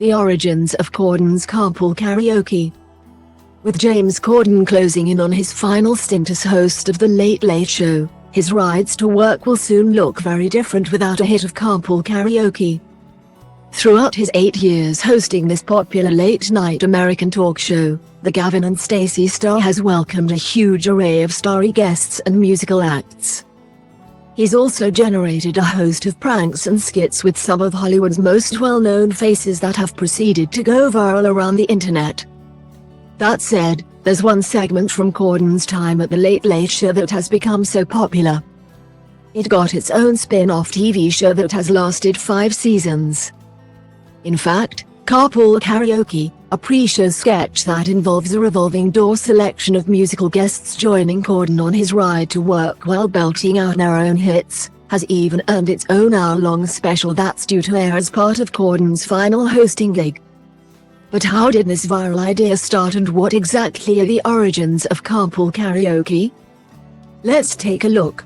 The origins of Corden's Carpool Karaoke. With James Corden closing in on his final stint as host of The Late Late Show, his rides to work will soon look very different without a hit of Carpool Karaoke. Throughout his 8 years hosting this popular late-night American talk show, the Gavin and Stacey star has welcomed a huge array of starry guests and musical acts. He's also generated a host of pranks and skits with some of Hollywood's most well-known faces that have proceeded to go viral around the internet. That said, there's one segment from Corden's time at The Late Late Show that has become so popular. It got its own spin-off TV show that has lasted 5 seasons. In fact, Carpool Karaoke, a pre-show sketch that involves a revolving door selection of musical guests joining Corden on his ride to work while belting out their own hits, has even earned its own hour-long special that's due to air as part of Corden's final hosting gig. But how did this viral idea start, and what exactly are the origins of Carpool Karaoke? Let's take a look.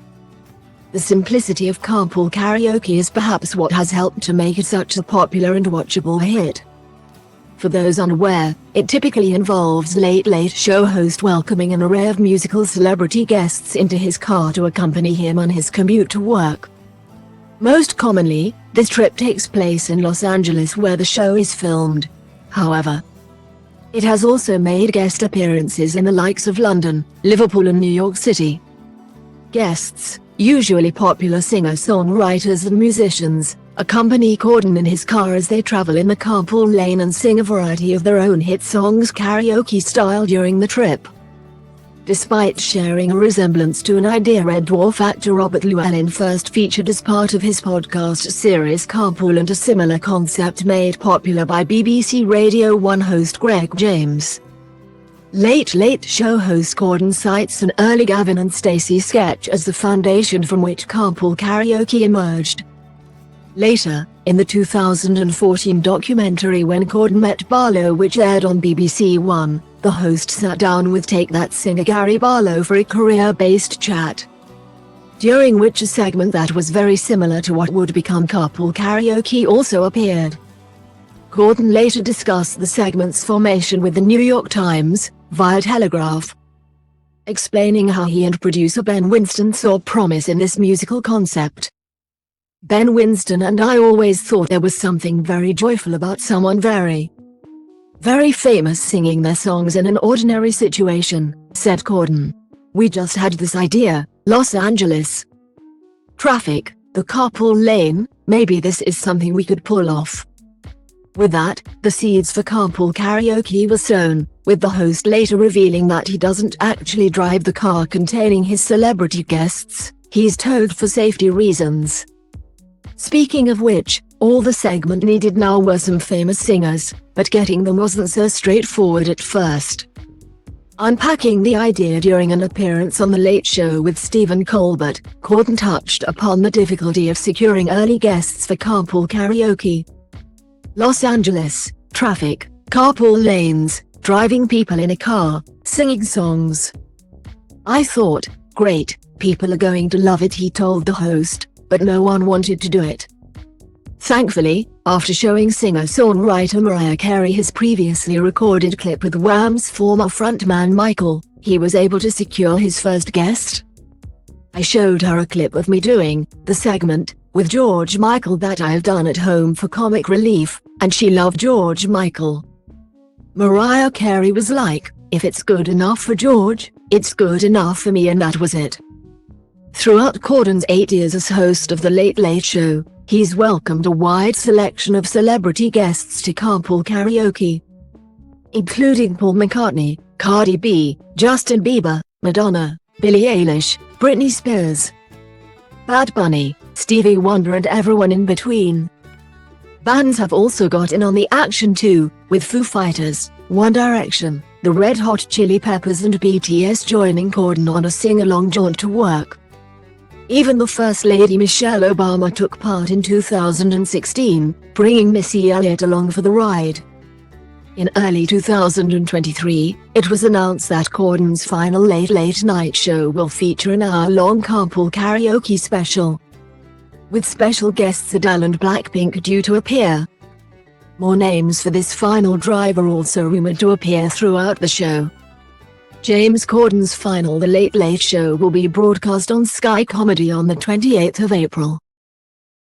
The simplicity of Carpool Karaoke is perhaps what has helped to make it such a popular and watchable hit. For those unaware, it typically involves Late Late Show host welcoming an array of musical celebrity guests into his car to accompany him on his commute to work. Most commonly, this trip takes place in Los Angeles where the show is filmed. However, it has also made guest appearances in the likes of London, Liverpool and New York City. Guests, usually popular singer-songwriters and musicians, accompany Corden in his car as they travel in the carpool lane and sing a variety of their own hit songs karaoke style during the trip. Despite sharing a resemblance to an idea Red Dwarf actor Robert Llewellyn first featured as part of his podcast series Carpool, and a similar concept made popular by BBC Radio 1 host Greg James. Late Late Show host Corden cites an early Gavin and Stacey sketch as the foundation from which Carpool Karaoke emerged. Later, in the 2014 documentary When Corden Met Barlow, which aired on BBC One, the host sat down with Take That singer Gary Barlow for a career-based chat, during which a segment that was very similar to what would become Carpool Karaoke also appeared. Corden later discussed the segment's formation with the New York Times, via telegraph, explaining how he and producer Ben Winston saw promise in this musical concept. Ben Winston and I always thought there was something very joyful about someone very famous singing their songs in an ordinary situation, said Corden. We just had this idea, Los Angeles traffic, the carpool lane, maybe this is something we could pull off. With that, the seeds for Carpool Karaoke were sown, with the host later revealing that he doesn't actually drive the car containing his celebrity guests, he's towed for safety reasons. Speaking of which, all the segment needed now were some famous singers, but getting them wasn't so straightforward at first. Unpacking the idea during an appearance on The Late Show with Stephen Colbert, Corden touched upon the difficulty of securing early guests for Carpool Karaoke. Los Angeles, traffic, carpool lanes, driving people in a car, singing songs. I thought, great, people are going to love it, he told the host, but no one wanted to do it. Thankfully, after showing singer-songwriter Mariah Carey his previously recorded clip with Wham's former frontman Michael, he was able to secure his first guest. I showed her a clip of me doing the segment with George Michael that I've done at home for comic relief, and she loved George Michael. Mariah Carey was like, if it's good enough for George, it's good enough for me, and that was it. Throughout Corden's 8 years as host of The Late Late Show, he's welcomed a wide selection of celebrity guests to Carpool Karaoke, including Paul McCartney, Cardi B, Justin Bieber, Madonna, Billie Eilish, Britney Spears, Bad Bunny, Stevie Wonder and everyone in between. Bands have also got in on the action too, with Foo Fighters, One Direction, the Red Hot Chili Peppers and BTS joining Corden on a sing-along jaunt to work. Even the First Lady Michelle Obama took part in 2016, bringing Missy Elliott along for the ride. In early 2023, it was announced that Corden's final Late Late Night show will feature an hour-long Carpool Karaoke special, with special guests Adele and Blackpink due to appear. More names for this final drive are also rumored to appear throughout the show. James Corden's final The Late Late Show will be broadcast on Sky Comedy on the 28th of April.